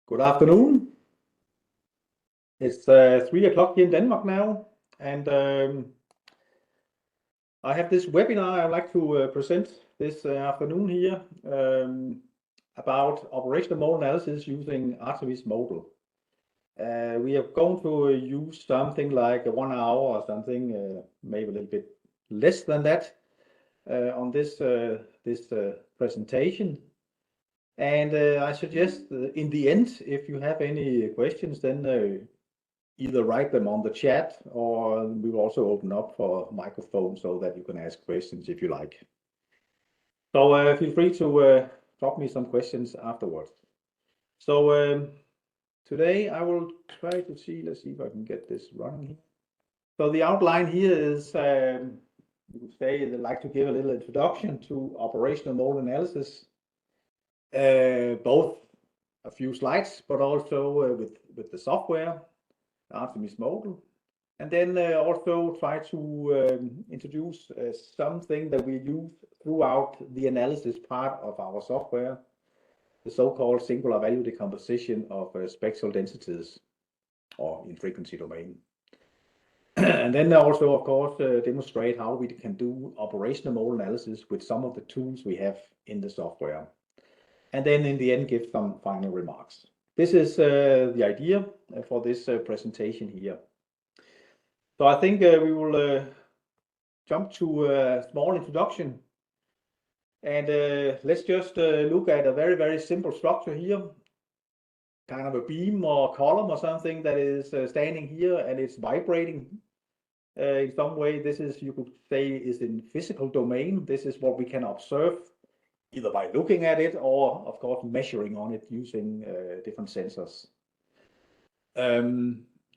Good afternoon. It's 3 o'clock here in Denmark now, and I have this webinar I'd like to present this afternoon here about operational modal analysis using ARTeMIS Modal. We are going to use something like 1 hour or something, maybe a little bit less than that, on this presentation. And I suggest in the end, if you have any questions, then either write them on the chat, or we will also open up for microphone so that you can ask questions if you like. So feel free to drop me some questions afterwards. So today I will try to see, let's see if I can get this running here. So the outline here is, you could say, I'd like to give a little introduction to operational modal analysis. Both a few slides, but also with the software, ARTeMIS Modal, and then also try to introduce something that we use throughout the analysis part of our software, the so-called Singular Value Decomposition of spectral densities, or in frequency domain. And then also, of course, demonstrate how we can do operational modal analysis with some of the tools we have in the software. And then in the end, give some final remarks. This is the idea for this presentation here. So I think we will jump to a small introduction. And let's just look at a very, very simple structure here. Kind of a beam or column or something that is standing here and it's vibrating in some way. This is, you could say, is in physical domain. This is what we can observe, either by looking at it or, of course, measuring on it using different sensors.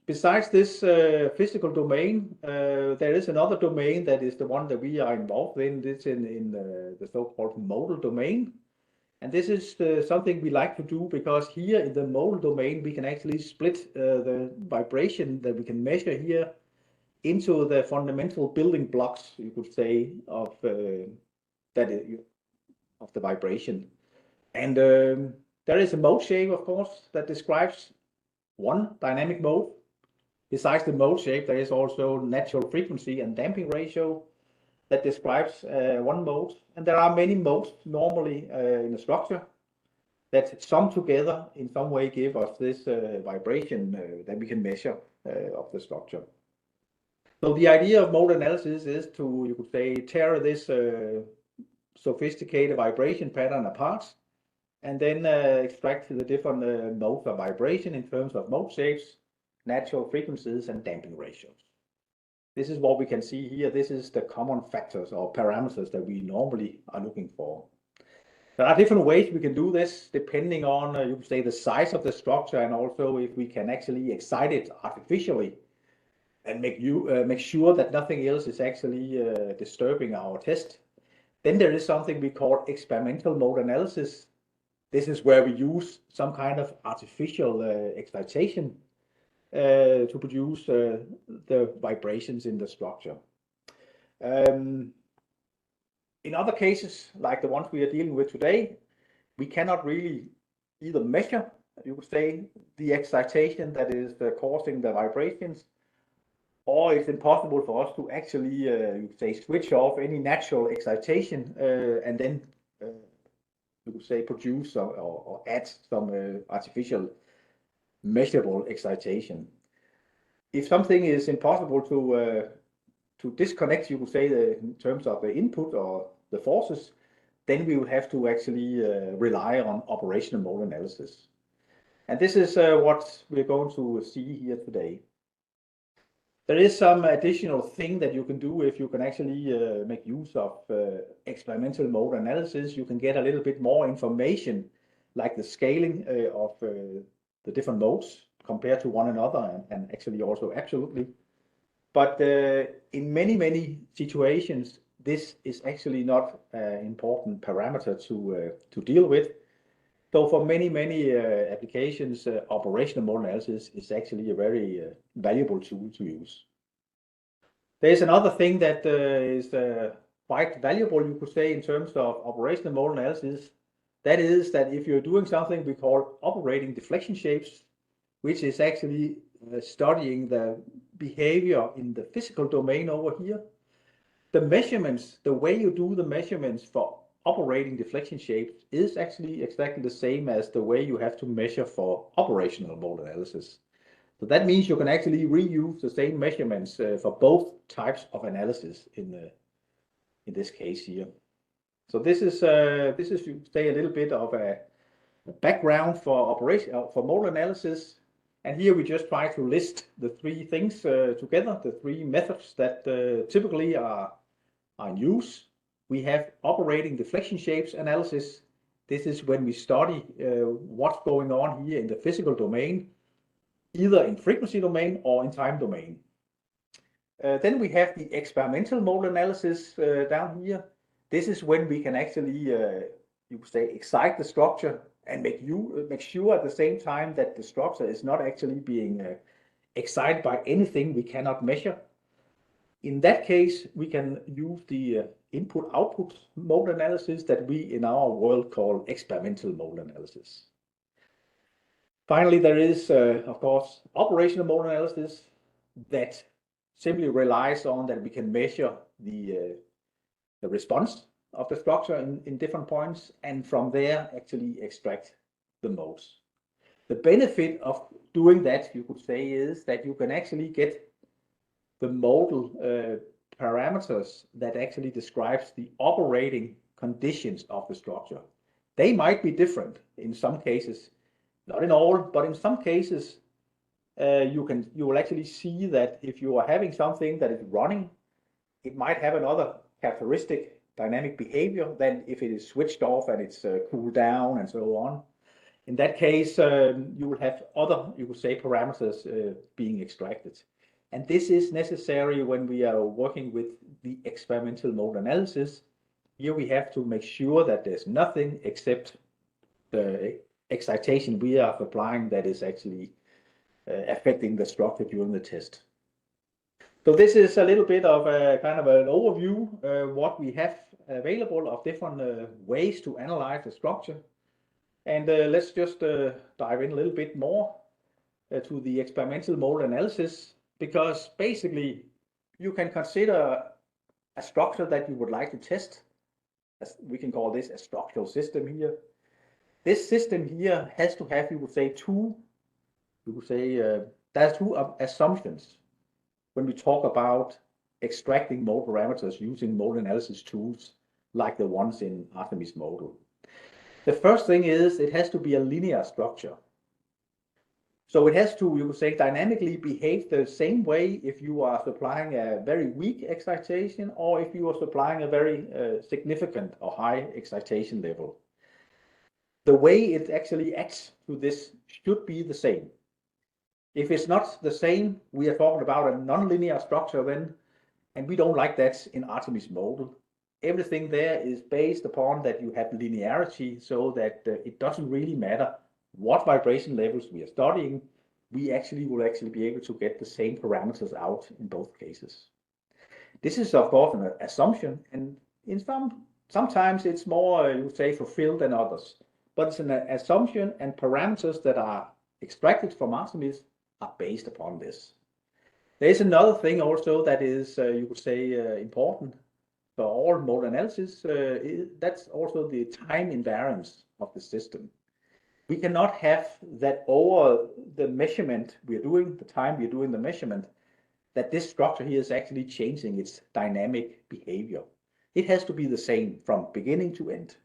Besides this physical domain, there is another domain that is the one that we are involved in. It's in the so-called modal domain. And this is something we like to do because here in the modal domain, we can actually split the vibration that we can measure here into the fundamental building blocks, you could say, of of the vibration. And there is a mode shape, of course, that describes one dynamic mode. Besides the mode shape, there is also natural frequency and damping ratio that describes one mode. And there are many modes normally in a structure that sum together in some way give us this vibration that we can measure of the structure. So the idea of modal analysis is to, you could say, tear this sophisticated vibration pattern apart and then extract the different modes of vibration in terms of mode shapes, natural frequencies, and damping ratios. This is what we can see here. This is the common factors or parameters that we normally are looking for. There are different ways we can do this depending on, you could say, the size of the structure, and also if we can actually excite it artificially and make sure that nothing else is actually disturbing our test. Then there is something we call experimental mode analysis. This is where we use some kind of artificial excitation to produce the vibrations in the structure. In other cases, like the ones we are dealing with today, we cannot really either measure, you could say, the excitation that is causing the vibrations, or it's impossible for us to actually, you could say, switch off any natural excitation and then, you could say, produce or add some artificial measurable excitation. If something is impossible to disconnect, you could say, in terms of the input or the forces, then we would have to actually rely on operational modal analysis. And this is what we're going to see here today. There is some additional thing that you can do if you can actually make use of experimental mode analysis. You can get a little bit more information, like the scaling of the different modes compared to one another, and actually also absolutely. But in many situations, this is actually not an important parameter to deal with. So for many applications, operational modal analysis is actually a very valuable tool to use. There's another thing that is quite valuable, you could say, in terms of operational modal analysis, That is that if you're doing something we call operating deflection shapes, which is actually studying the behavior in the physical domain over here, the measurements, the way you do the measurements for operating deflection shapes is actually exactly the same as the way you have to measure for operational modal analysis. So that means you can actually reuse the same measurements for both types of analysis in this case here. So this is you say a little bit of a background for modal analysis. And here we just try to list the three things together, the three methods that typically are in use. We have operating deflection shapes analysis. This is when we study what's going on here in the physical domain, either in frequency domain or in time domain. Then we have the experimental modal analysis down here. This is when we can actually, you could say, excite the structure and make sure at the same time that the structure is not actually being excited by anything we cannot measure. In that case, we can use the input-output modal analysis that we in our world call experimental modal analysis. Finally, there is, of course, operational modal analysis that simply relies on that we can measure the response of the structure in different points, and from there actually extract the modes. The benefit of doing that, you could say, is that you can actually get the modal parameters that actually describes the operating conditions of the structure. They might be different in some cases, not in all, but in some cases you will actually see that if you are having something that is running, it might have another characteristic dynamic behavior than if it is switched off and it's cooled down and so on. In that case, you will have other, you could say, parameters being extracted. And this is necessary when we are working with the experimental modal analysis. Here we have to make sure that there's nothing except the excitation we are applying that is actually affecting the structure during the test. So this is a little bit of a kind of an overview what we have available of different ways to analyze the structure. And let's just dive in a little bit more to the experimental modal analysis, because basically you can consider a structure that you would like to test. We can call this a structural system here. This system here has to have, you would say, there's two assumptions when we talk about extracting modal parameters using modal analysis tools like the ones in ARTeMIS Modal. The first thing is it has to be a linear structure. So it has to, you could say, dynamically behave the same way if you are supplying a very weak excitation or if you are supplying a very significant or high excitation level. The way it actually acts to this should be the same. If it's not the same, we are talking about a nonlinear structure then, and we don't like that in ARTeMIS Modal. Everything there is based upon that you have linearity, so that it doesn't really matter what vibration levels we are studying. We will actually be able to get the same parameters out in both cases. This is of course an assumption, and in sometimes it's more, you would say, fulfilled than others. But it's an assumption, and parameters that are extracted from ARTeMIS are based upon this. There is another thing also that is, you could say, important for all modal analysis. That's also the time invariance of the system. We cannot have that over the measurement we're doing, the time we're doing the measurement, that this structure here is actually changing its dynamic behavior. It has to be the same from beginning to end.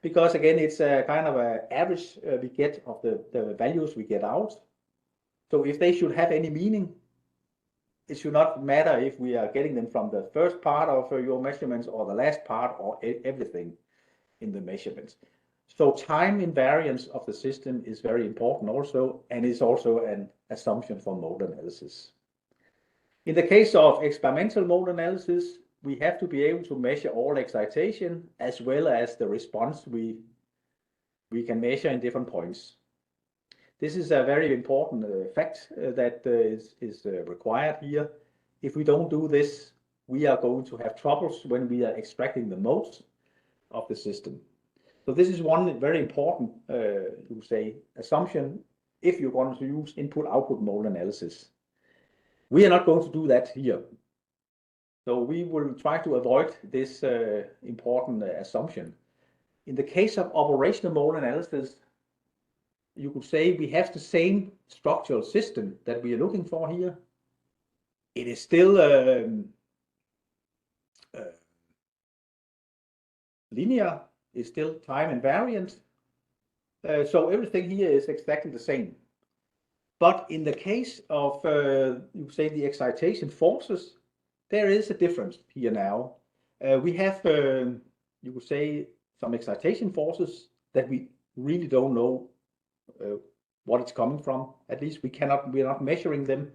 Because again, it's a kind of an average we get of the values we get out. So if they should have any meaning, it should not matter if we are getting them from the first part of your measurements or the last part or everything in the measurements. So time invariance of the system is very important also, and is also an assumption for modal analysis. In the case of experimental modal analysis, we have to be able to measure all excitation as well as the response we can measure in different points. This is a very important fact that is required here. If we don't do this, we are going to have troubles when we are extracting the modes of the system. So this is one very important, you say, assumption if you're going to use input-output modal analysis. We are not going to do that here. So we will try to avoid this important assumption. In the case of operational modal analysis, you could say we have the same structural system that we are looking for here. It is still linear, is still time invariant. So everything here is exactly the same. But in the case of, you say, the excitation forces, there is a difference here now. We have, you could say, some excitation forces that we really don't know what it's coming from. At least we are not measuring them,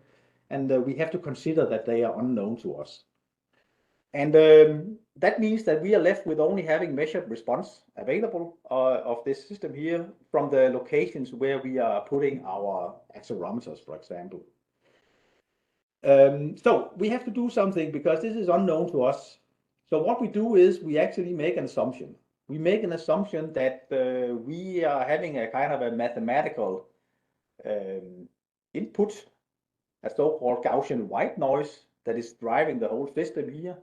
and we have to consider that they are unknown to us. And that means that we are left with only having measured response available of this system here from the locations where we are putting our accelerometers, for example. So we have to do something because this is unknown to us. So what we do is we actually make an assumption. We make an assumption that we are having a kind of a mathematical input, a so-called Gaussian white noise that is driving the whole system here.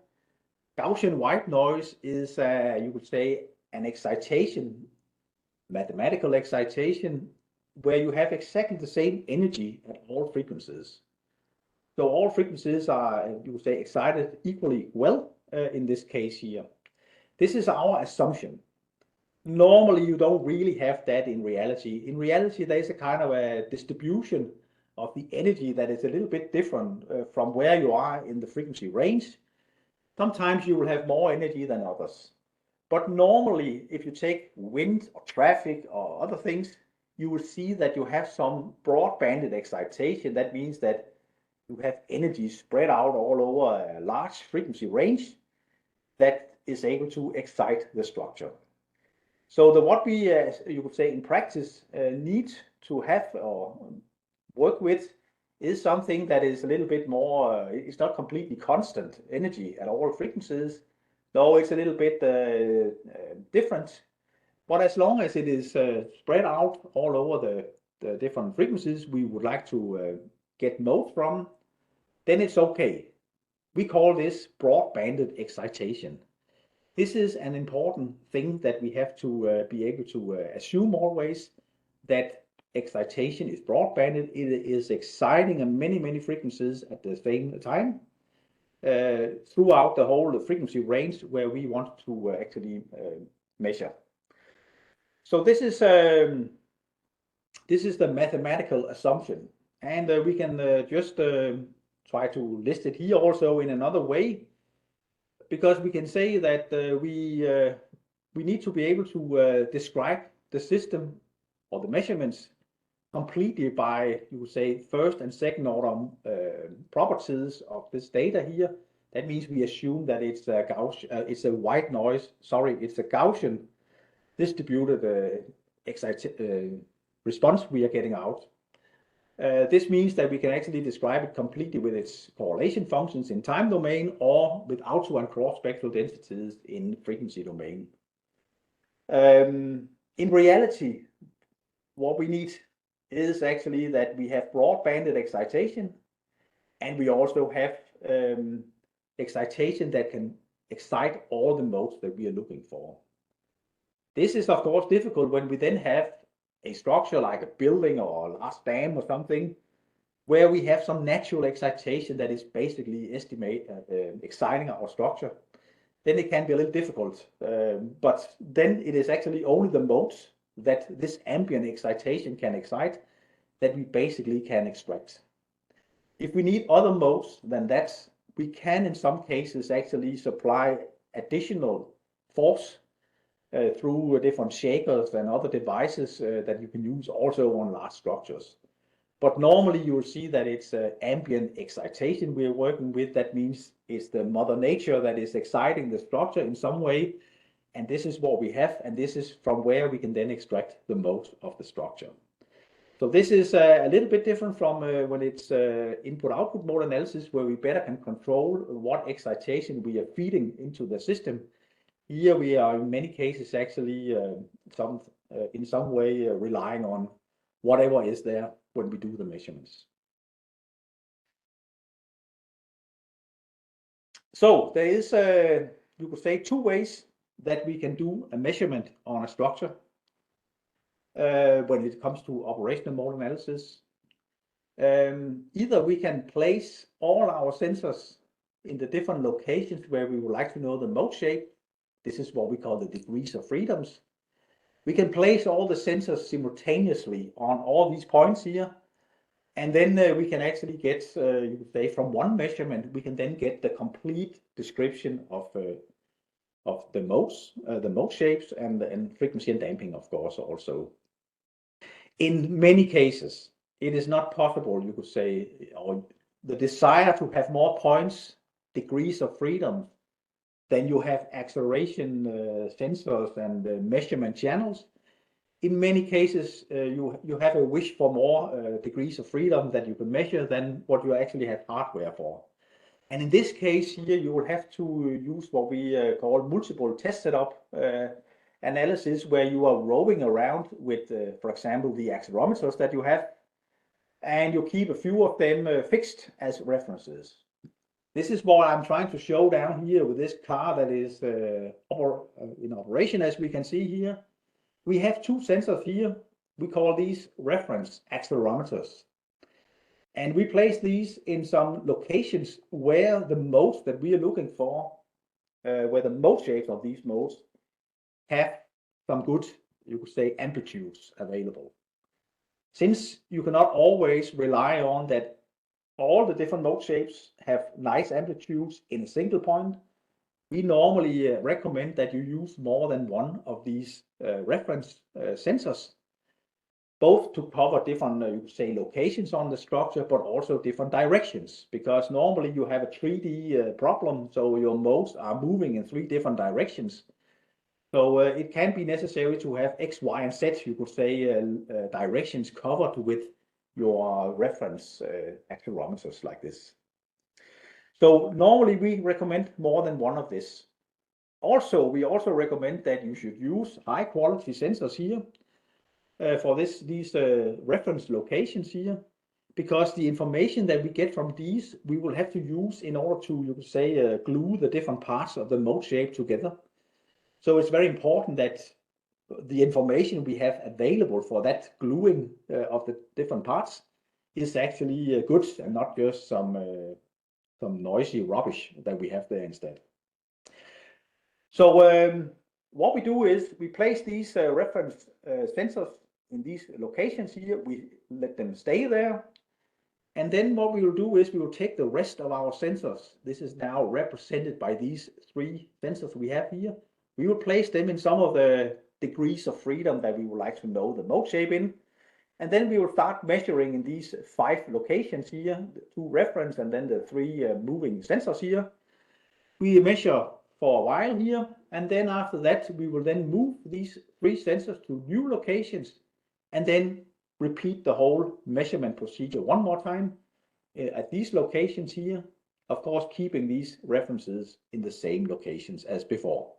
Gaussian white noise is, you could say, an excitation, mathematical excitation, where you have exactly the same energy at all frequencies. So all frequencies are, you would say, excited equally well in this case here. This is our assumption. Normally, you don't really have that in reality. In reality, there is a kind of a distribution of the energy that is a little bit different from where you are in the frequency range. Sometimes you will have more energy than others. But normally, if you take wind or traffic or other things, you will see that you have some broad-banded excitation. That means that you have energy spread out all over a large frequency range that is able to excite the structure. So what we, you could say in practice, need to have or work with is something that is a little bit more, it's not completely constant energy at all frequencies, though it's a little bit different. But as long as it is spread out all over the different frequencies we would like to get modes from, then it's okay. We call this broad-banded excitation. This is an important thing that we have to be able to assume always, that excitation is broad-banded. It is exciting at many frequencies at the same time throughout the whole frequency range where we want to actually measure. So this is the mathematical assumption, and we can just try to list it here also in another way, because we can say that we need to be able to describe the system or the measurements completely by, you would say, first and second order properties of this data here. That means we assume that it's a white noise. Sorry, it's a Gaussian distributed response we are getting out. This means that we can actually describe it completely with its correlation functions in time domain or with auto and cross spectral densities in frequency domain. In reality, what we need is actually that we have broad-banded excitation, and we also have excitation that can excite all the modes that we are looking for. This is of course difficult when we then have a structure like a building or a large dam or something, where we have some natural excitation that is basically exciting our structure. Then it can be a little difficult, but then it is actually only the modes that this ambient excitation can excite that we basically can extract. If we need other modes than that, we can in some cases actually supply additional force through different shakers and other devices that you can use also on large structures. But normally you will see that it's ambient excitation we are working with. That means it's the mother nature that is exciting the structure in some way. And this is what we have, and this is from where we can then extract the most of the structure. So this is a little bit different from when it's input-output modal analysis, where we better can control what excitation we are feeding into the system. Here we are in many cases actually in some way relying on whatever is there when we do the measurements. So there is, you could say, two ways that we can do a measurement on a structure when it comes to operational model analysis. Either we can place all our sensors in the different locations where we would like to know the mode shape. This is what we call the degrees of freedoms. We can place all the sensors simultaneously on all these points here. And then we can actually get, you could say, from one measurement, we can then get the complete description of the mode shapes and frequency and damping, of course, also. In many cases, it is not possible, you could say, or the desire to have more points, degrees of freedom, than you have acceleration sensors and measurement channels. In many cases, you have a wish for more degrees of freedom that you can measure than what you actually have hardware for. And in this case here, you will have to use what we call multiple test setup analysis, where you are roving around with, for example, the accelerometers that you have, and you keep a few of them fixed as references. This is what I'm trying to show down here with this car that is in operation, as we can see here. We have two sensors here. We call these reference accelerometers. And we place these in some locations where the modes that we are looking for, where the mode shapes of these modes have some good, you could say, amplitudes available. Since you cannot always rely on that all the different mode shapes have nice amplitudes in a single point, we normally recommend that you use more than one of these reference sensors, both to cover different, you could say, locations on the structure, but also different directions, because normally you have a 3D problem, so your modes are moving in 3 different directions. So it can be necessary to have X, Y, and Z, you could say, directions covered with your reference accelerometers like this. So normally we recommend more than one of this. We also recommend that you should use high quality sensors here for these reference locations here, because the information that we get from these, we will have to use in order to, you could say, glue the different parts of the mode shape together. So it's very important that the information we have available for that gluing of the different parts is actually good and not just some noisy rubbish that we have there instead. So what we do is we place these reference sensors in these locations here. We let them stay there. And then what we will do is we will take the rest of our sensors. This is now represented by these 3 sensors we have here. We will place them in some of the degrees of freedom that we would like to know the mode shape in. And then we will start measuring in these 5 locations here, the 2 reference and then the 3 moving sensors here. We measure for a while here, and then after that we will then move these 3 sensors to new locations and then repeat the whole measurement procedure one more time at these locations here, of course keeping these references in the same locations as before.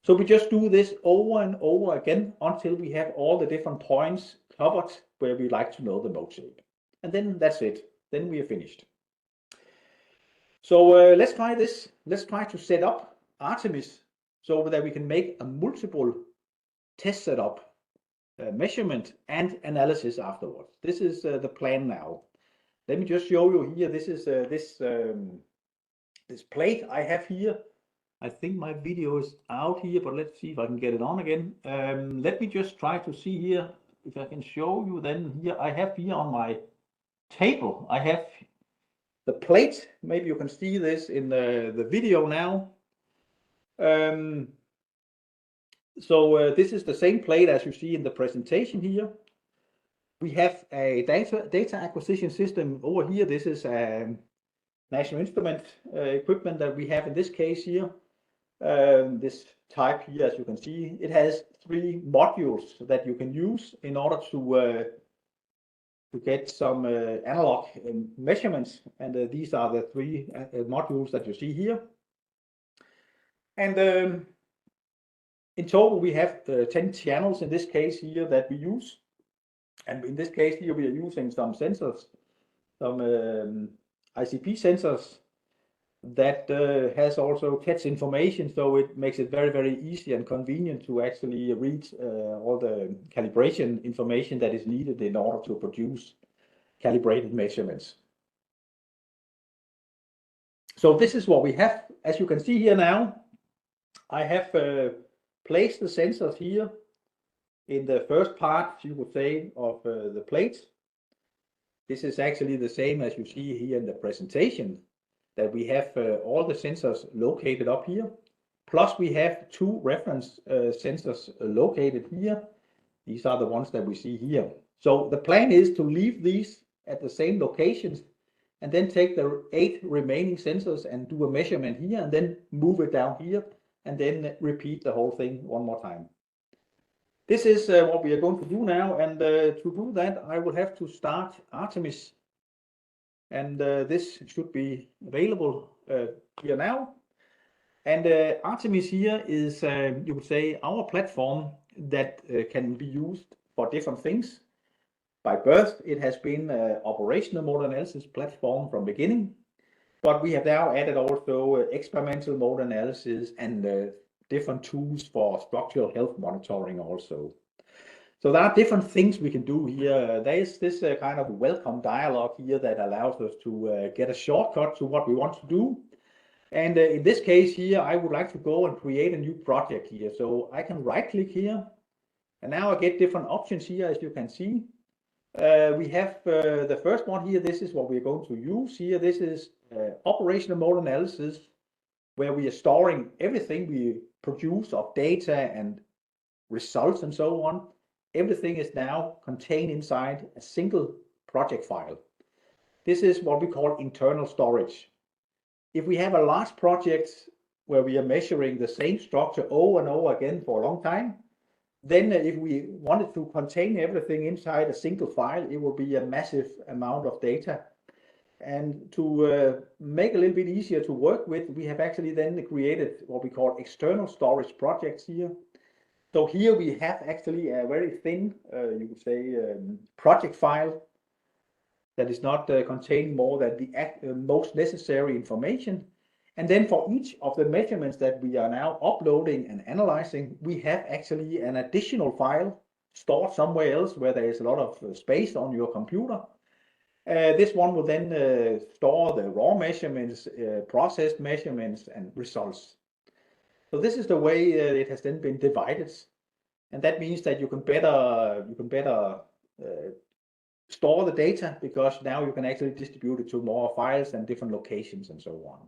So we just do this over and over again until we have all the different points covered where we like to know the mode shape. And then that's it. Then we are finished. So let's try this. Let's try to set up ARTeMIS so that we can make a multiple test setup, measurement and analysis afterwards. This is the plan now. Let me just show you here. This is this plate I have here. I think my video is out here, but let's see if I can get it on again. Let me just try to see here if I can show you. Then here I have here on my table, I have the plate. Maybe you can see this in the video now. So this is the same plate as you see in the presentation here. We have a data acquisition system over here. This is a National Instrument equipment that we have in this case here. This type here, as you can see, it has 3 modules that you can use in order to get some analog measurements, and these are the 3 modules that you see here. And In total, we have 10 channels in this case here that we use. And in this case here, we are using some sensors, some ICP sensors that has also catch information, so it makes it very, very easy and convenient to actually read all the calibration information that is needed in order to produce calibrated measurements. So this is what we have. As you can see here now, I have placed the sensors here in the first part, you would say, of the plate. This is actually the same as you see here in the presentation, that we have all the sensors located up here. Plus we have two reference sensors located here. These are the ones that we see here. So the plan is to leave these at the same locations and then take the 8 remaining sensors and do a measurement here and then move it down here and then repeat the whole thing one more time. This is what we are going to do now, and to do that I will have to start ARTeMIS, and this should be available here now. And ARTeMIS here is, you would say, our platform that can be used for different things. By birth, it has been an operational modal analysis platform from beginning, but we have now added also experimental modal analysis and different tools for structural health monitoring also. So there are different things we can do here. There is this kind of welcome dialogue here that allows us to get a shortcut to what we want to do. And in this case here, I would like to go and create a new project here. So I can right click here, and now I get different options here, as you can see. We have the first one here. This is what we're going to use here. This is operational modal analysis, where we are storing everything we produce of data and results and so on. Everything is now contained inside a single project file. This is what we call internal storage. If we have a large project where we are measuring the same structure over and over again for a long time, then if we wanted to contain everything inside a single file, it will be a massive amount of data. And to make it a little bit easier to work with, we have actually then created what we call external storage projects here. So here we have actually a very thin, you could say, project file that is not containing more than the most necessary information. And then for each of the measurements that we are now uploading and analyzing, we have actually an additional file stored somewhere else where there is a lot of space on your computer. This one will then store the raw measurements, processed measurements, and results. So this is the way it has then been divided, and that means that you can better store the data, because now you can actually distribute it to more files and different locations and so on.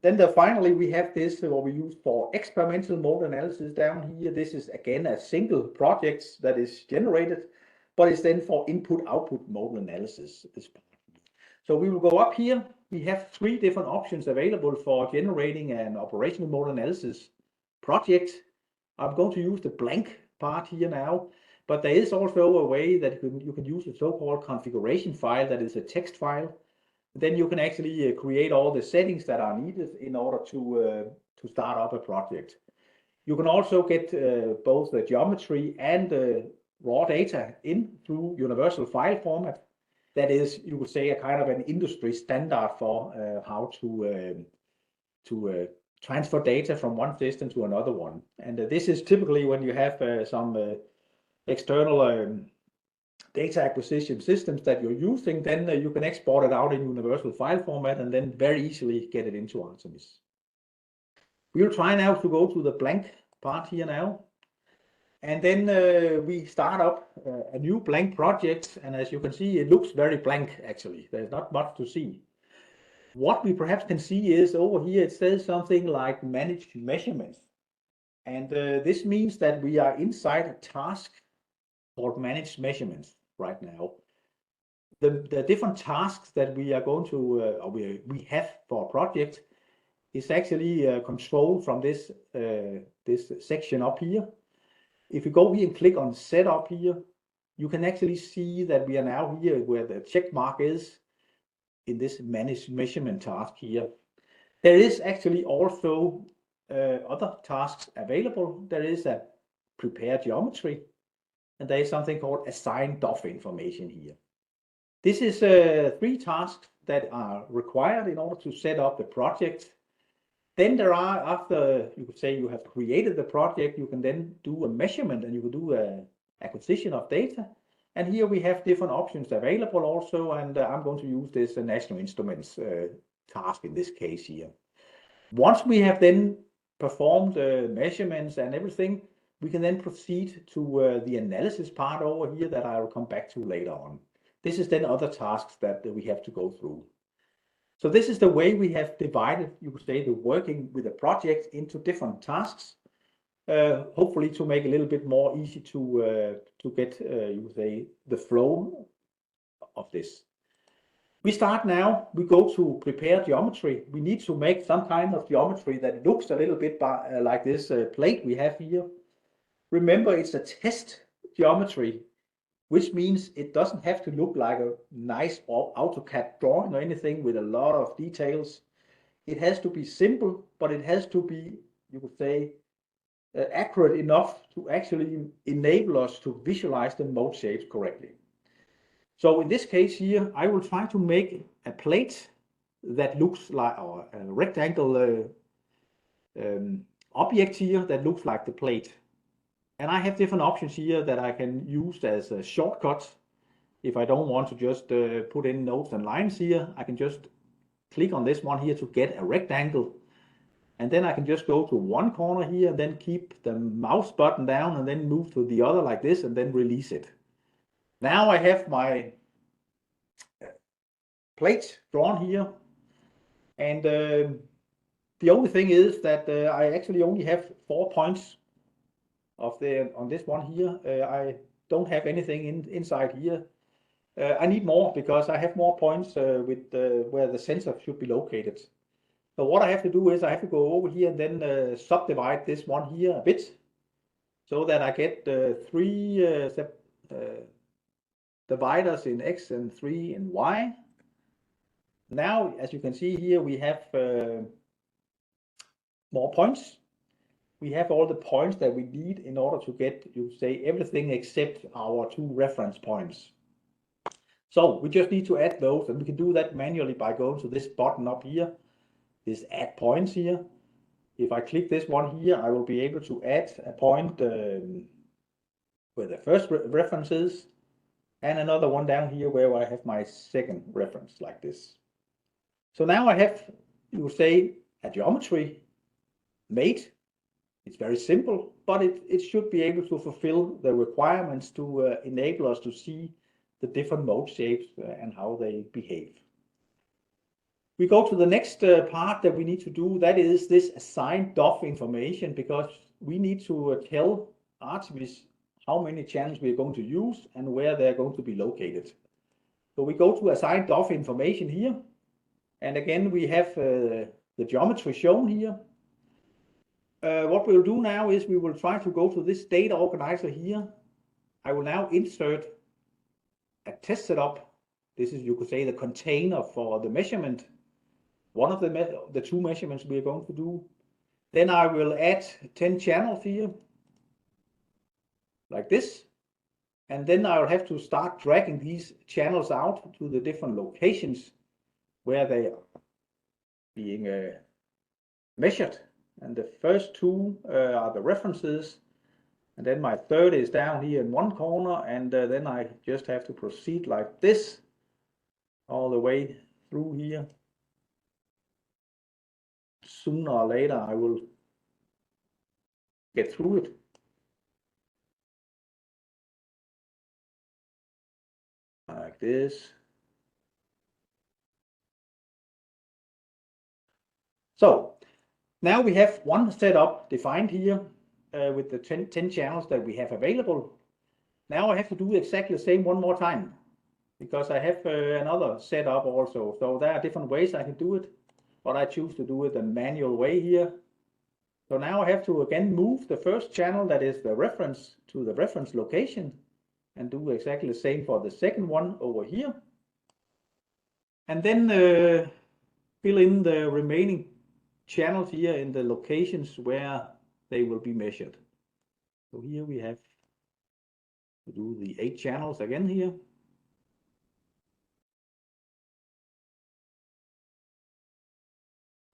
Then finally we have this what we use for experimental modal analysis down here. This is again a single project that is generated, but it's then for input-output modal analysis. So we will go up here. We have 3 different options available for generating an operational modal analysis project. I'm going to use the blank part here now, but there is also a way that you can use a so-called configuration file that is a text file. Then you can actually create all the settings that are needed in order to start up a project. You can also get both the geometry and the raw data in through universal file format. That is, you could say, a kind of an industry standard for how to transfer data from one system to another one. And this is typically when you have some external data acquisition systems that you're using, then you can export it out in universal file format and then very easily get it into ARTeMIS. We'll try now to go to the blank part here now. And then we start up a new blank project, and as you can see, it looks very blank actually. There's not much to see. What we perhaps can see is over here it says something like managed measurements. And this means that we are inside a task called managed measurements right now. The different tasks that we are going to, we have for a project is actually controlled from this section up here. If you go here and click on setup here, you can actually see that we are now here where the check mark is in this managed measurement task here. There is actually also other tasks available. There is a prepare geometry, and there is something called assign DOF information here. This is 3 tasks that are required in order to set up the project. Then there are, after you could say you have created the project, you can then do a measurement and you can do a acquisition of data. And here we have different options available also, and I'm going to use this National Instruments task in this case here. Once we have then performed measurements and everything, we can then proceed to the analysis part over here that I will come back to later on. This is then other tasks that we have to go through. So this is the way we have divided, you could say, the working with a project into different tasks, hopefully to make it a little bit more easy to get, you could say, the flow of this. We start now, we go to prepare geometry. We need to make some kind of geometry that looks a little bit like this plate we have here. Remember, it's a test geometry, which means it doesn't have to look like a nice AutoCAD drawing or anything with a lot of details. It has to be simple, but it has to be, you could say, accurate enough to actually enable us to visualize the mode shapes correctly. So in this case here, I will try to make a plate that looks like, or a rectangle object here that looks like the plate. And I have different options here that I can use as a shortcut. If I don't want to just put in nodes and lines here, I can just click on this one here to get a rectangle. And then I can just go to one corner here and then keep the mouse button down and then move to the other like this and then release it. Now I have my plate drawn here. And the only thing is that I actually only have 4 points on this one here. I don't have anything inside here. I need more because I have more points with where the sensor should be located. So what I have to do is I have to go over here and then subdivide this one here a bit so that I get 3 dividers in X and 3 in Y. Now, as you can see here, we have more points. We have all the points that we need in order to get, you say, everything except our 2 reference points. So we just need to add those, and we can do that manually by going to this button up here, this add points here. If I click this one here, I will be able to add a point where the first reference is, and another one down here where I have my second reference like this. So now I have, you say, a geometry made. It's very simple, but it should be able to fulfill the requirements to enable us to see the different mode shapes and how they behave. We go to the next part that we need to do. That is this assign DOF information, because we need to tell ARTeMIS how many channels we are going to use and where they're going to be located. So we go to assign DOF information here. And again, we have the geometry shown here. What we'll do now is we will try to go to this data organizer here. I will now insert a test setup. This is, you could say, the container for the measurement. One of the 2 measurements we are going to do. Then I will add 10 channels here, like this. And then I'll have to start dragging these channels out to the different locations where they are being measured. And the first 2 are the references. And then my third is down here in one corner. And then I just have to proceed like this all the way through here. Sooner or later, I will get through it. Like this. So now we have one setup defined here with the 10 channels that we have available. Now I have to do exactly the same one more time because I have another setup also. So there are different ways I can do it, but I choose to do it the manual way here. So now I have to again move the first channel, that is the reference, to the reference location, and do exactly the same for the second one over here. And then fill in the remaining channels here in the locations where they will be measured. So here we have to do the 8 channels again here.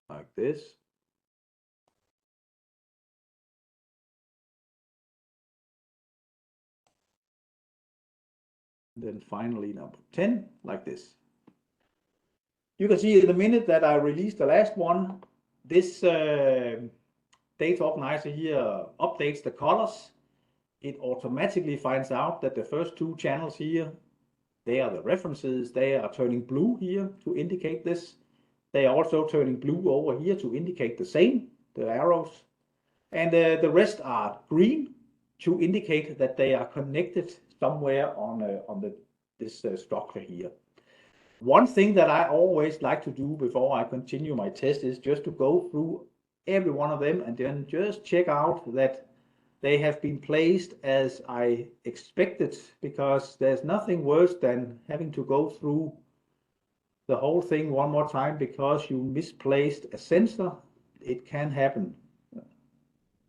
Like this. Then finally number 10, like this. You can see the minute that I release the last one, this data organizer here updates the colors. It automatically finds out that the first 2 channels here, they are the references. They are turning blue here to indicate this. They are also turning blue over here to indicate the same, the arrows. And the rest are green to indicate that they are connected somewhere on this structure here. One thing that I always like to do before I continue my test is just to go through every one of them and then just check out that they have been placed as I expected, because there's nothing worse than having to go through the whole thing one more time because you misplaced a sensor. It can happen.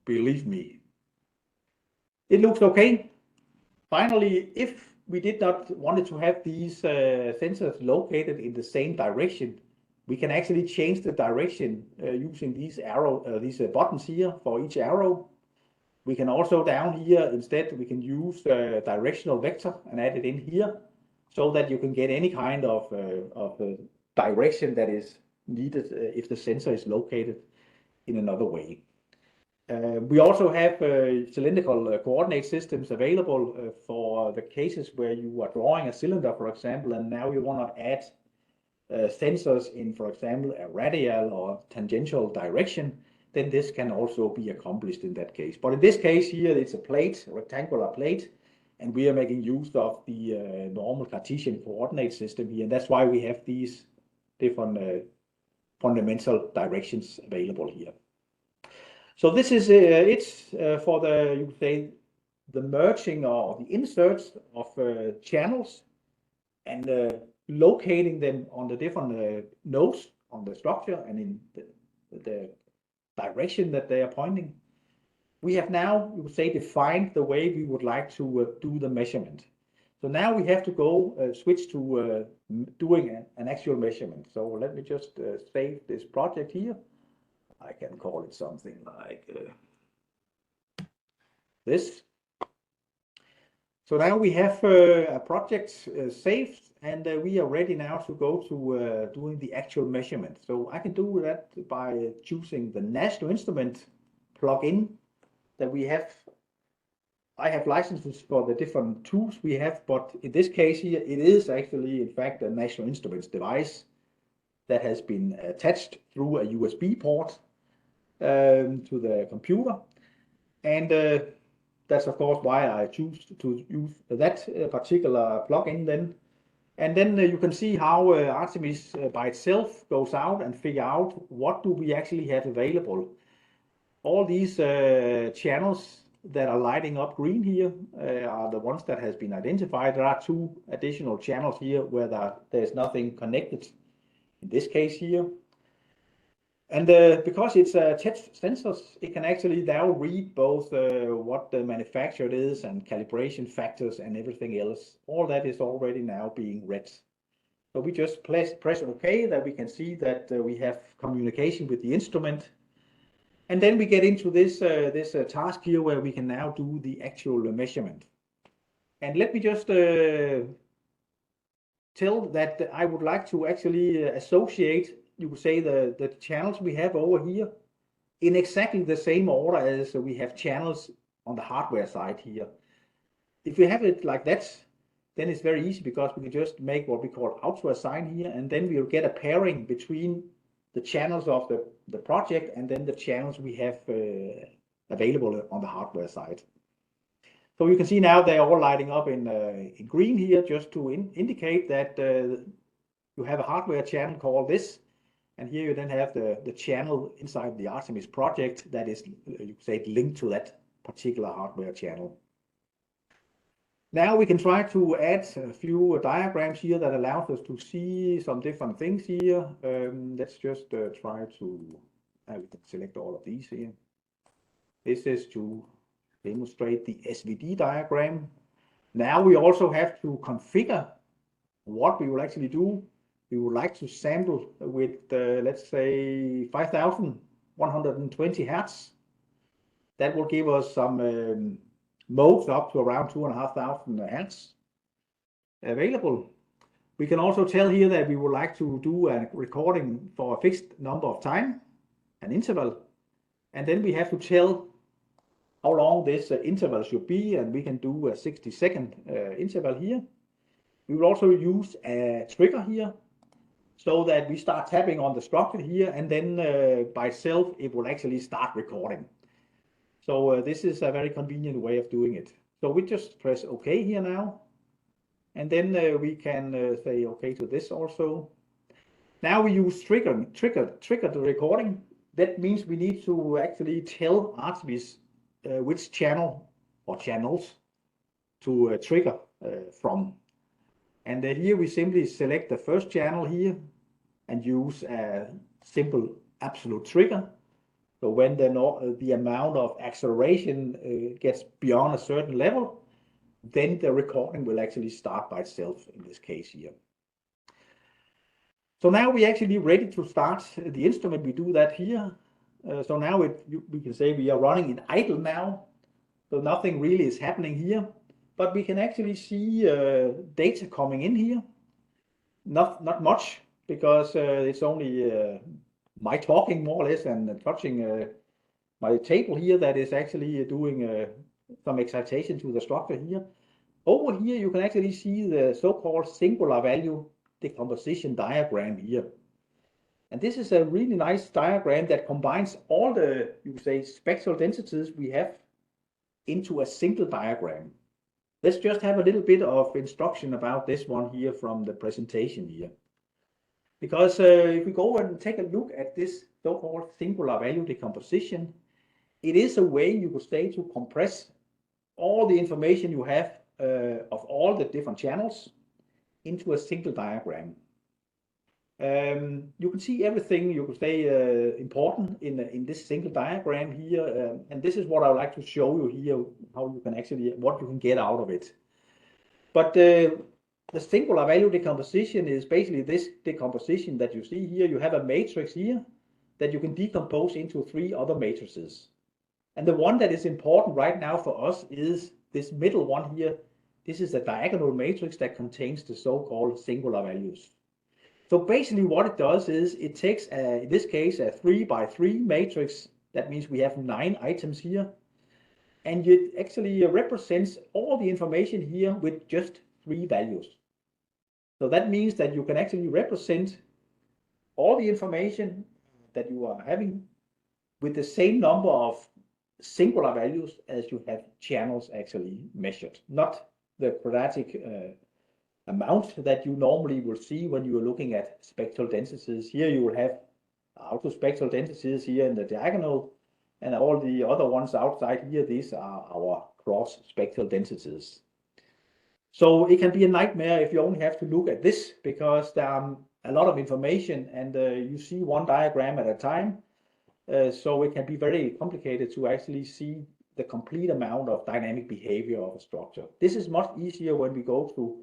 Believe me. It looks okay. Finally, if we did not want to have these sensors located in the same direction, we can actually change the direction using these buttons here for each arrow. We can also down here, instead, we can use directional vector and add it in here so that you can get any kind of direction that is needed if the sensor is located in another way. We also have cylindrical coordinate systems available for the cases where you are drawing a cylinder, for example, and now you want to add sensors in, for example, a radial or tangential direction. Then this can also be accomplished in that case. But in this case here, it's a plate, a rectangular plate, and we are making use of the normal Cartesian coordinate system here. And that's why we have these different fundamental directions available here. So this is for the, you could say, the merging or the inserts of channels and locating them on the different nodes on the structure and in the direction that they are pointing. We have now, you would say, defined the way we would like to do the measurement. So now we have to go switch to doing an actual measurement. So let me just save this project here. I can call it something like this. So now we have a project saved, and we are ready now to go to doing the actual measurement. So I can do that by choosing the National Instrument plugin that we have. I have licenses for the different tools we have, but in this case here, it is actually, in fact, a National Instruments device that has been attached through a USB port to the computer. And that's of course why I choose to use that particular plugin then. And then you can see how ARTeMIS by itself goes out and figure out what do we actually have available. All these channels that are lighting up green here are the ones that has been identified. There are 2 additional channels here where there's nothing connected in this case here. And because it's touch sensors, it can actually now read both what the manufacturer is and calibration factors and everything else. All that is already now being read. So we just press OK, that we can see that we have communication with the instrument. And then we get into this task here where we can now do the actual measurement. And let me just tell that I would like to actually associate, you could say, the channels we have over here in exactly the same order as we have channels on the hardware side here. If we have it like that, then it's very easy because we can just make what we call auto assign here, and then we'll get a pairing between the channels of the project and then the channels we have available on the hardware side. So you can see now they're all lighting up in green here, just to indicate that you have a hardware channel called this, and here you then have the channel inside the ARTeMIS project that is, you could say, linked to that particular hardware channel. Now we can try to add a few diagrams here that allows us to see some different things here. Let's just try to We can select all of these here. This is to demonstrate the SVD diagram. Now we also have to configure what we will actually do. We would like to sample with, let's say, 5,120 Hertz. That will give us some modes up to around 2,500 Hertz available. We can also tell here that we would like to do a recording for a fixed number of time, an interval, and then we have to tell how long this interval should be, and we can do a 60-second interval here. We will also use a trigger here, so that we start tapping on the structure here, and then by itself it will actually start recording. So this is a very convenient way of doing it. So we just press OK here now, and then we can say OK to this also. Now we use trigger the recording. That means we need to actually tell ARTeMIS which channel or channels to trigger from. And here we simply select the first channel here and use a simple absolute trigger. So when the amount of acceleration gets beyond a certain level, then the recording will actually start by itself in this case here. So now we're actually ready to start the instrument. We do that here. So now we can say we are running in idle now. So nothing really is happening here, but we can actually see data coming in here. Not much, because it's only my talking more or less and touching my table here that is actually doing some excitation to the structure here. Over here you can actually see the so-called singular value decomposition diagram here. And this is a really nice diagram that combines all the, you could say, spectral densities we have into a single diagram. Let's just have a little bit of instruction about this one here from the presentation here. Because if we go and take a look at this so-called singular value decomposition, it is a way, you could say, to compress all the information you have of all the different channels into a single diagram. You can see everything, you could say, important in this single diagram here, and this is what I would like to show you here, how you can actually, what you can get out of it. But the singular value decomposition is basically this decomposition that you see here. You have a matrix here that you can decompose into 3 other matrices. And the one that is important right now for us is this middle one here. This is a diagonal matrix that contains the so-called singular values. So basically what it does is it takes, in this case, a 3 by 3 matrix. That means we have 9 items here. And it actually represents all the information here with just 3 values. So that means that you can actually represent all the information that you are having with the same number of singular values as you have channels actually measured, not the quadratic amount that you normally will see when you are looking at spectral densities. Here you will have autospectral densities here in the diagonal, and all the other ones outside here, these are our cross spectral densities. So it can be a nightmare if you only have to look at this, because there are a lot of information and you see one diagram at a time. So it can be very complicated to actually see the complete amount of dynamic behavior of a structure. This is much easier when we go to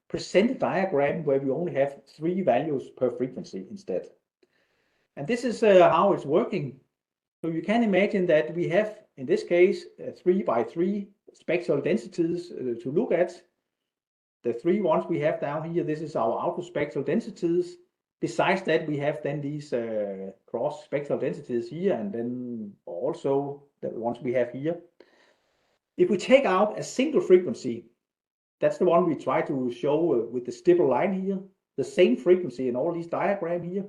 present a diagram where we only have 3 values per frequency instead. And this is how it's working. So you can imagine that we have, in this case, 3 by 3 spectral densities to look at. The 3 ones we have down here, this is our autospectral densities. Besides that, we have then these cross spectral densities here, and then also the ones we have here. If we take out a single frequency, that's the one we try to show with the stipple line here, the same frequency in all these diagrams here.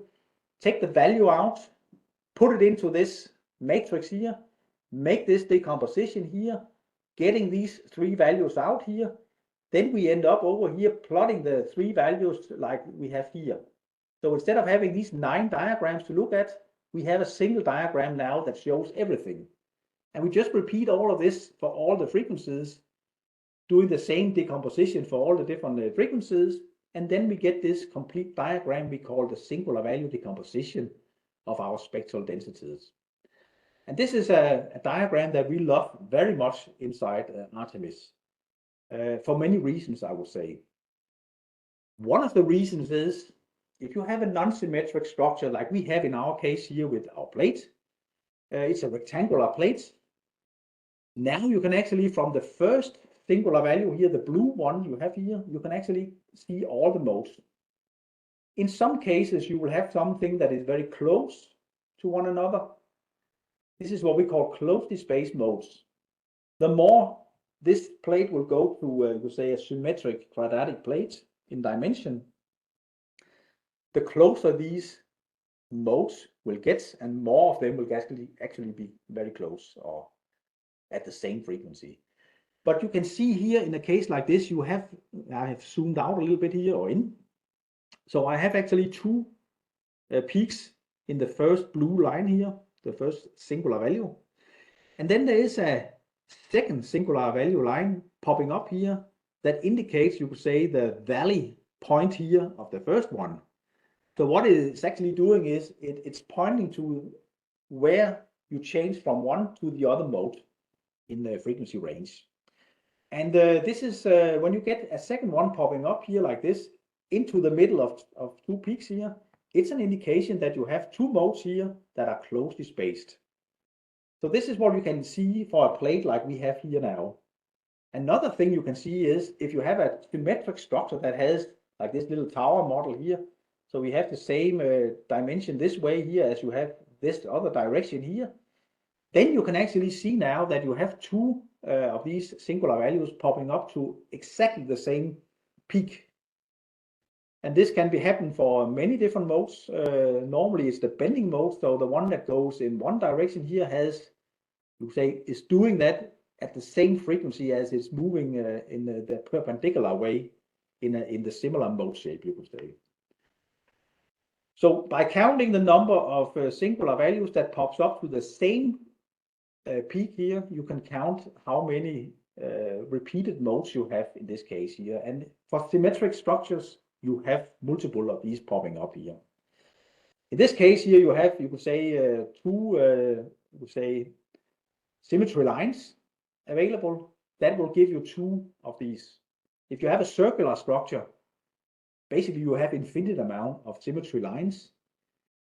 Take the value out, put it into this matrix here, make this decomposition here, getting these 3 values out here. Then we end up over here plotting the 3 values like we have here. So instead of having these 9 diagrams to look at, we have a single diagram now that shows everything. And we just repeat all of this for all the frequencies, doing the same decomposition for all the different frequencies, and then we get this complete diagram we call the singular value decomposition of our spectral densities. And this is a diagram that we love very much inside ARTeMIS for many reasons, I would say. One of the reasons is if you have a non-symmetric structure like we have in our case here with our plate, it's a rectangular plate. Now you can actually, from the first singular value here, the blue one you have here, you can actually see all the modes. In some cases, you will have something that is very close to one another. This is what we call closely spaced modes. The more this plate will go to, you say, a symmetric quadratic plate in dimension, the closer these modes will get, and more of them will actually be very close or at the same frequency. But you can see here in a case like this, I have zoomed out a little bit here or in. So I have actually two peaks in the first blue line here, the first singular value. And then there is a second singular value line popping up here that indicates, you could say, the valley point here of the first one. So what it's actually doing is it's pointing to where you change from one to the other mode in the frequency range. And this is when you get a second one popping up here like this into the middle of two peaks here, it's an indication that you have two modes here that are closely spaced. So this is what you can see for a plate like we have here now. Another thing you can see is if you have a symmetric structure that has like this little tower model here, so we have the same dimension this way here as you have this other direction here, then you can actually see now that you have two of these singular values popping up to exactly the same peak. And this can be happen for many different modes. Normally it's the bending mode, so the one that goes in one direction here has, you say, is doing that at the same frequency as it's moving in the perpendicular way in the similar mode shape, you could say. So by counting the number of singular values that pops up to the same peak here, you can count how many repeated modes you have in this case here. And for symmetric structures, you have multiple of these popping up here. In this case here, you have, you could say, two, you could say, symmetry lines available. That will give you two of these. If you have a circular structure, basically you have infinite amount of symmetry lines.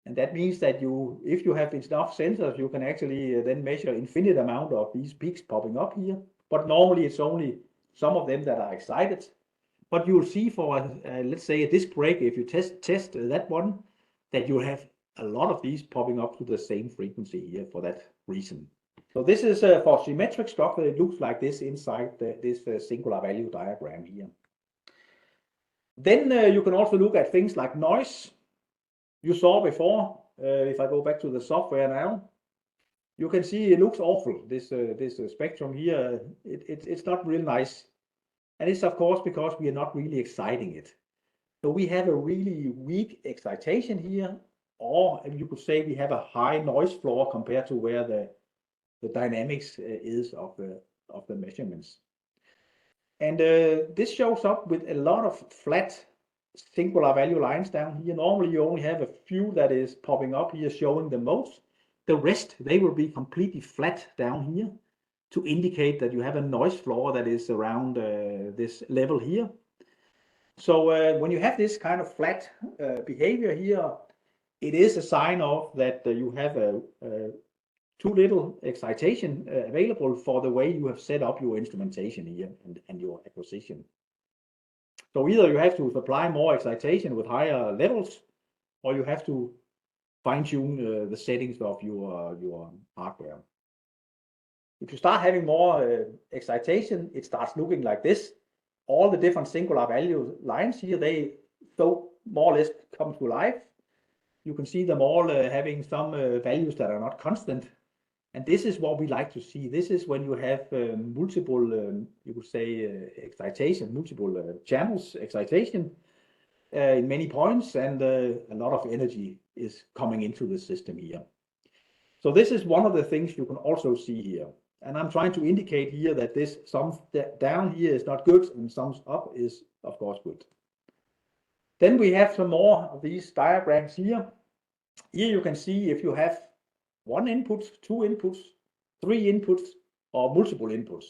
And that means that if you have enough sensors, you can actually then measure infinite amount of these peaks popping up here. But normally it's only some of them that are excited. But you'll see for, let's say, a disk break, if you test that one, that you have a lot of these popping up to the same frequency here for that reason. So this is for symmetric structure. It looks like this inside this singular value diagram here. Then you can also look at things like noise. You saw before, if I go back to the software now, you can see it looks awful. This spectrum here, it's not real nice. And it's of course because we are not really exciting it. So we have a really weak excitation here, or you could say we have a high noise floor compared to where the dynamics is of the measurements. And this shows up with a lot of flat singular value lines down here. Normally you only have a few that is popping up here showing the modes. The rest, they will be completely flat down here to indicate that you have a noise floor that is around this level here. So when you have this kind of flat behavior here, it is a sign of that you have too little excitation available for the way you have set up your instrumentation here and your acquisition. So either you have to supply more excitation with higher levels, or you have to fine-tune the settings of your hardware. If you start having more excitation, it starts looking like this. All the different singular value lines here, they so more or less come to life. You can see them all having some values that are not constant. And this is what we like to see. This is when you have multiple, you could say, excitation, multiple channels excitation in many points, and a lot of energy is coming into the system here. So this is one of the things you can also see here. And I'm trying to indicate here that this sums down here is not good and sums up is, of course, good. Then we have some more of these diagrams here. Here you can see if you have one input, two inputs, three inputs, or multiple inputs.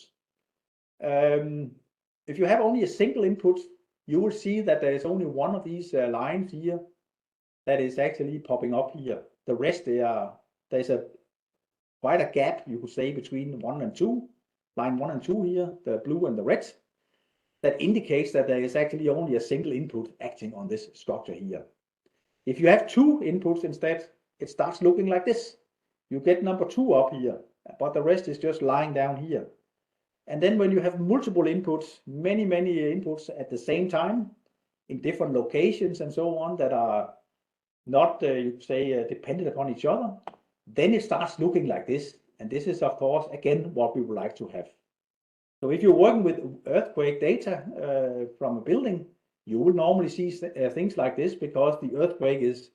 If you have only a single input, you will see that there is only one of these lines here that is actually popping up here. The rest, there's quite a gap, you could say, between 1 and 2, line 1 and 2 here, the blue and the red, that indicates that there is actually only a single input acting on this structure here. If you have two inputs instead, it starts looking like this. You get number 2 up here, but the rest is just lying down here. And then when you have multiple inputs, many inputs at the same time, in different locations and so on, that are not, you could say, dependent upon each other, then it starts looking like this. And this is, of course, again, what we would like to have. So if you're working with earthquake data from a building, you will normally see things like this, because the earthquake is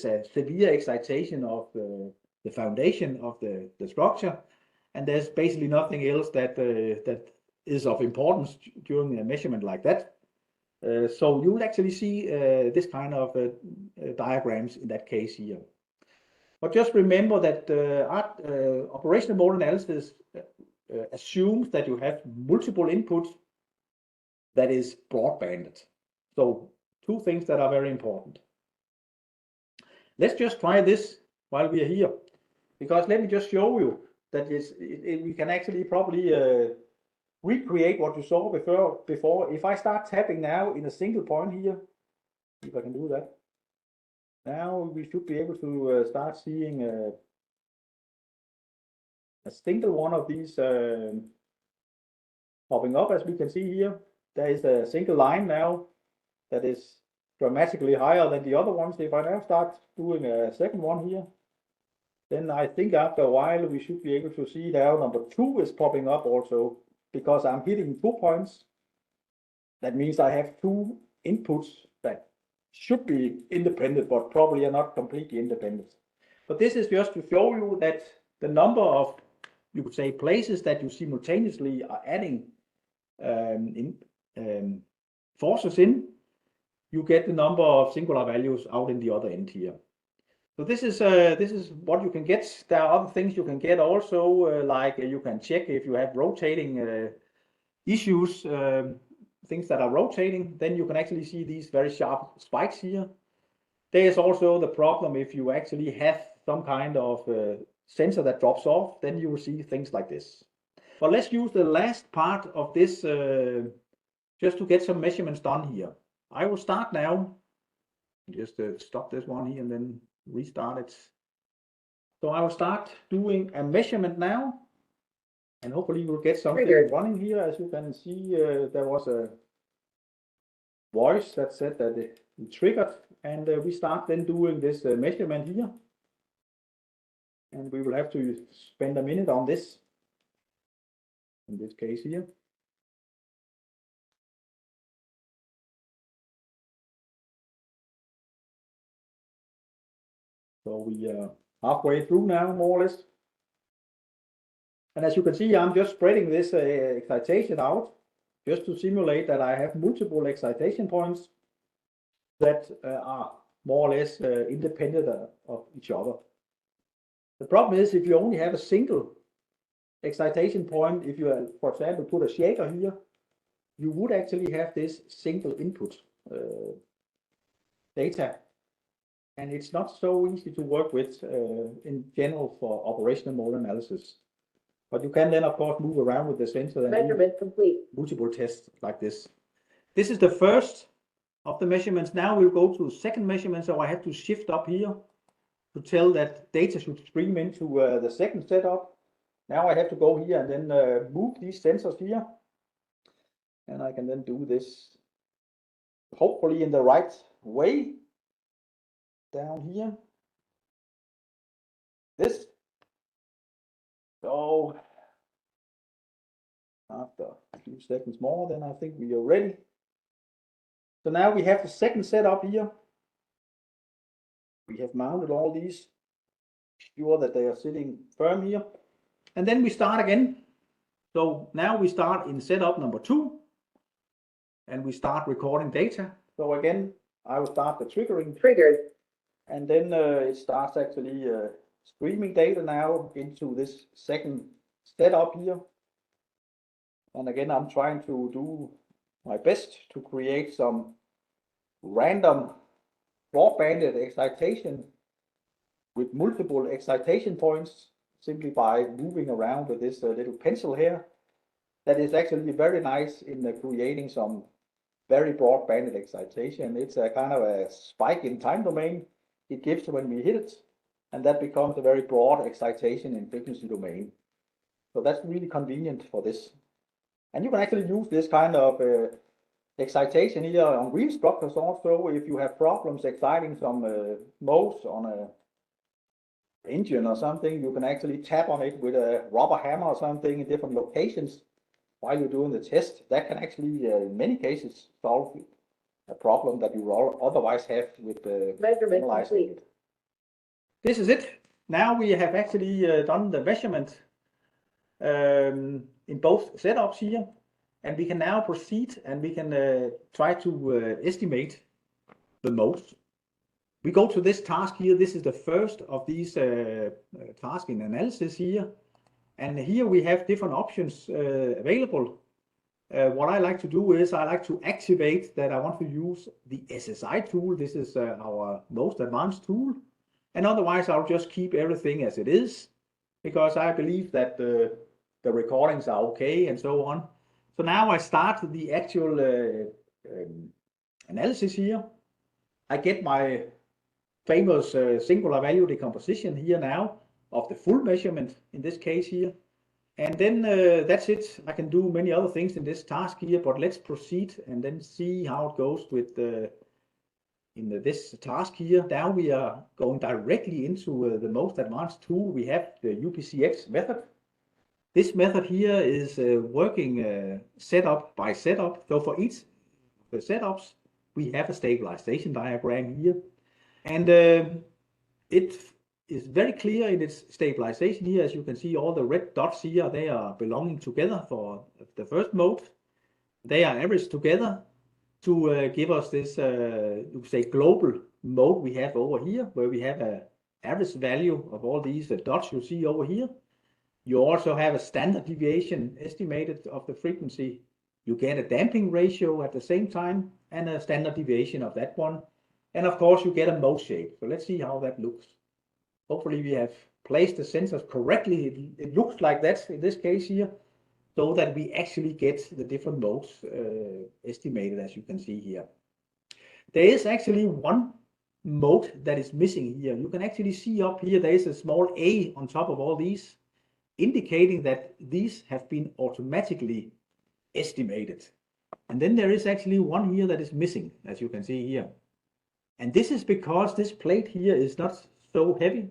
a severe excitation of the foundation of the structure, and there's basically nothing else that is of importance during a measurement like that. So you will actually see this kind of diagrams in that case here. But just remember that operational modal analysis assumes that you have multiple inputs that is broadbanded. So two things that are very important. Let's just try this while we are here, because let me just show you that we can actually probably recreate what you saw before. If I start tapping now in a single point here, if I can do that, now we should be able to start seeing a single one of these popping up. As we can see here, there is a single line now that is dramatically higher than the other ones. If I now start doing a second one here, then I think after a while we should be able to see now number 2 is popping up also, because I'm hitting 2 points. That means I have 2 inputs that should be independent, but probably are not completely independent. But this is just to show you that the number of, you could say, places that you simultaneously are adding forces in, you get the number of singular values out in the other end here. So this is what you can get. There are other things you can get also, like you can check if you have rotating issues, things that are rotating, then you can actually see these very sharp spikes here. There is also the problem if you actually have some kind of sensor that drops off, then you will see things like this. But let's use the last part of this just to get some measurements done here. I will start now, just stop this one here and then restart it. So I will start doing a measurement now, and hopefully you will get something running here. As you can see, there was a voice that said that it triggered, and we start then doing this measurement here. And we will have to spend a minute on this, in this case here. So we are halfway through now, more or less. And as you can see, I'm just spreading this excitation out, just to simulate that I have multiple excitation points that are more or less independent of each other. The problem is if you only have a single excitation point, if you, for example, put a shaker here, you would actually have this single input data. And it's not so easy to work with in general for operational modal analysis. But you can then, of course, move around with the sensor and measurement complete multiple tests like this. This is the first of the measurements. Now we'll go to the second measurement. So I have to shift up here to tell that data should stream into the second setup. Now I have to go here and then move these sensors here. And I can then do this hopefully in the right way. Down here, this. So after a few seconds more, then I think we are ready. So now we have the second setup here. We have mounted all these, sure that they are sitting firm here, and then we start again. So now we start in setup number 2, and we start recording data. So again, I will start the trigger. And then it starts actually streaming data now into this second setup here. And again, I'm trying to do my best to create some random broad-banded excitation with multiple excitation points simply by moving around with this little pencil here. That is actually very nice in creating some very broad-banded excitation. It's a kind of a spike in time domain it gives when we hit it, and that becomes a very broad excitation in frequency domain. So that's really convenient for this. And you can actually use this kind of excitation here on real structures also. If you have problems exciting some modes on a engine or something, you can actually tap on it with a rubber hammer or something in different locations while you're doing the test. That can actually, in many cases, solve a problem that you will otherwise have with measurement complete. This is it. Now we have actually done the measurement in both setups here, and we can now proceed and we can try to estimate the modes. We go to this task here. This is the first of these tasks in analysis here. And here we have different options available. What I like to do is I like to activate that I want to use the SSI tool. This is our most advanced tool. And otherwise, I'll just keep everything as it is, because I believe that the recordings are okay and so on. So now I start the actual analysis here. I get my famous singular value decomposition here now of the full measurement in this case here. And then that's it. I can do many other things in this task here, but let's proceed and then see how it goes with this task here. Now we are going directly into the most advanced tool. We have the UPCX method. This method here is working setup by setup. So for each of the setups, we have a stabilization diagram here. And it is very clear in its stabilization here. As you can see, all the red dots here, they are belonging together for the first mode. They are averaged together to give us this, you could say, global mode we have over here, where we have an average value of all these dots you see over here. You also have a standard deviation estimated of the frequency. You get a damping ratio at the same time and a standard deviation of that one. And of course, you get a mode shape. So let's see how that looks. Hopefully we have placed the sensors correctly. It looks like that in this case here, so that we actually get the different modes estimated, as you can see here. There is actually one mode that is missing here. You can actually see up here, there is a small A on top of all these, indicating that these have been automatically estimated. And then there is actually one here that is missing, as you can see here. And this is because this plate here is not so heavy.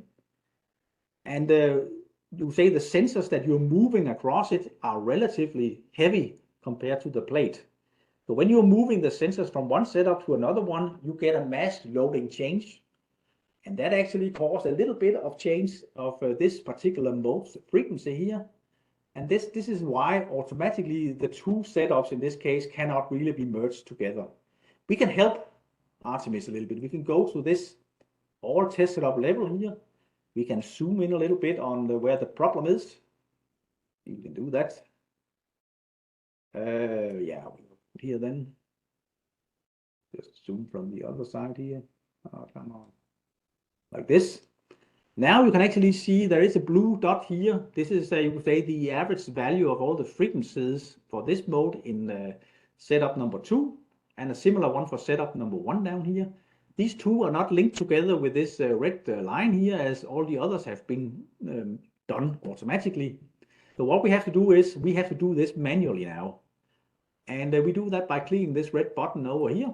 And you say the sensors that you're moving across it are relatively heavy compared to the plate. So when you're moving the sensors from one setup to another one, you get a mass loading change. And that actually caused a little bit of change of this particular mode frequency here. And this is why automatically the two setups in this case cannot really be merged together. We can help ARTeMIS a little bit. We can go to this all tested up level here. We can zoom in a little bit on where the problem is. You can do that. Yeah, here then. Just zoom from the other side here. Oh, come on. Like this. Now you can actually see there is a blue dot here. This is, you could say, the average value of all the frequencies for this mode in setup number 2, and a similar one for setup number 1 down here. These two are not linked together with this red line here, as all the others have been done automatically. So what we have to do is we have to do this manually now. And we do that by clicking this red button over here.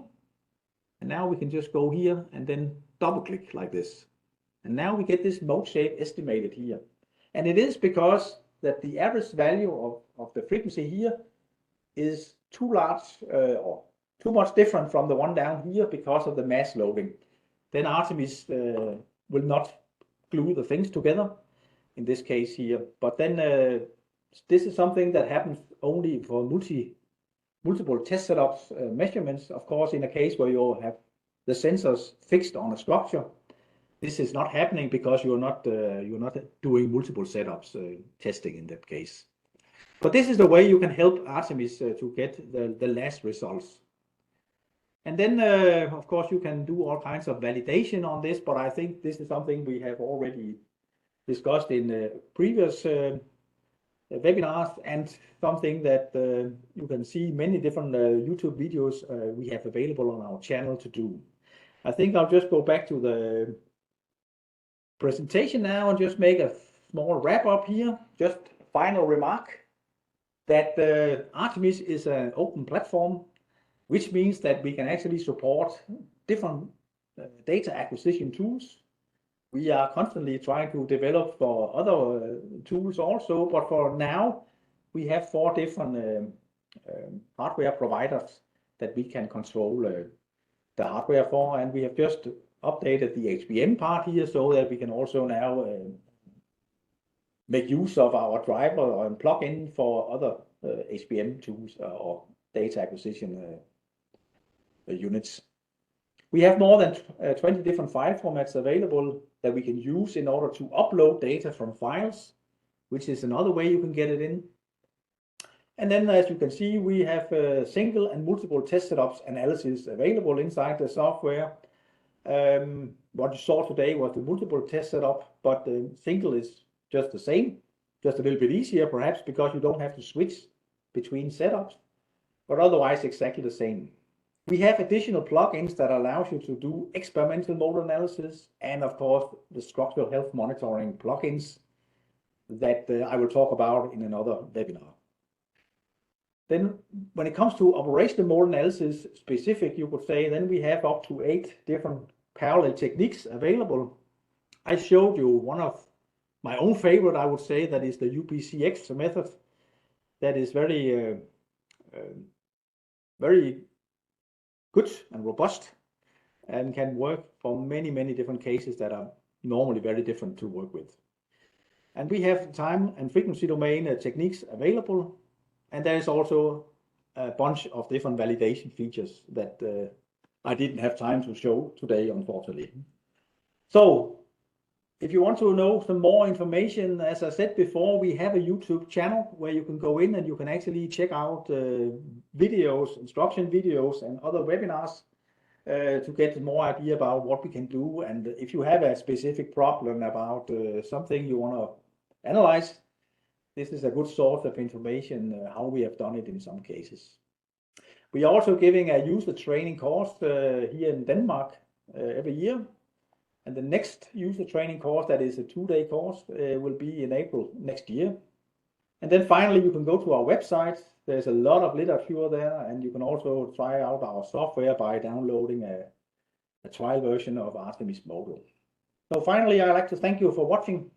And now we can just go here and then double click like this. And now we get this mode shape estimated here. And it is because that the average value of the frequency here is too large or too much different from the one down here because of the mass loading. Then ARTeMIS will not glue the things together in this case here. But then this is something that happens only for multiple test setups measurements. Of course, in a case where you have the sensors fixed on a structure, This is not happening because you're not doing multiple setups testing in that case. But this is the way you can help ARTeMIS to get the last results. And then, of course, you can do all kinds of validation on this, but I think this is something we have already discussed in previous webinars, and something that you can see many different YouTube videos we have available on our channel to do. I think I'll just go back to the presentation now and just make a small wrap up here. Just final remark that ARTeMIS is an open platform, which means that we can actually support different data acquisition tools. We are constantly trying to develop for other tools also, but for now we have 4 different hardware providers that we can control the hardware for, and we have just updated the HBM part here so that we can also now make use of our driver and plug-in for other HBM tools or data acquisition units. We have more than 20 different file formats available that we can use in order to upload data from files, which is another way you can get it in. And then, as you can see, we have single and multiple test setups analysis available inside the software. What you saw today was the multiple test setup, but the single is just the same, just a little bit easier perhaps because you don't have to switch between setups, but otherwise exactly the same. We have additional plugins that allows you to do experimental modal analysis, and of course the structural health monitoring plugins that I will talk about in another webinar. Then when it comes to operational modal analysis specific, you could say, then we have up to 8 different parallel techniques available. I showed you one of my own favorite, I would say, that is the UPCX method. That is very good and robust and can work for many different cases that are normally very different to work with. And we have time and frequency domain techniques available, and there is also a bunch of different validation features that I didn't have time to show today, unfortunately. So if you want to know some more information, as I said before, we have a YouTube channel where you can go in and you can actually check out videos, instruction videos and other webinars to get more idea about what we can do. And if you have a specific problem about something you want to analyze, this is a good source of information how we have done it in some cases. We are also giving a user training course here in Denmark every year. And the next user training course, that is a 2-day course, will be in April next year. And then finally, you can go to our website. There's a lot of literature there, and you can also try out our software by downloading a trial version of ARTeMIS Modal. So finally, I'd like to thank you for watching.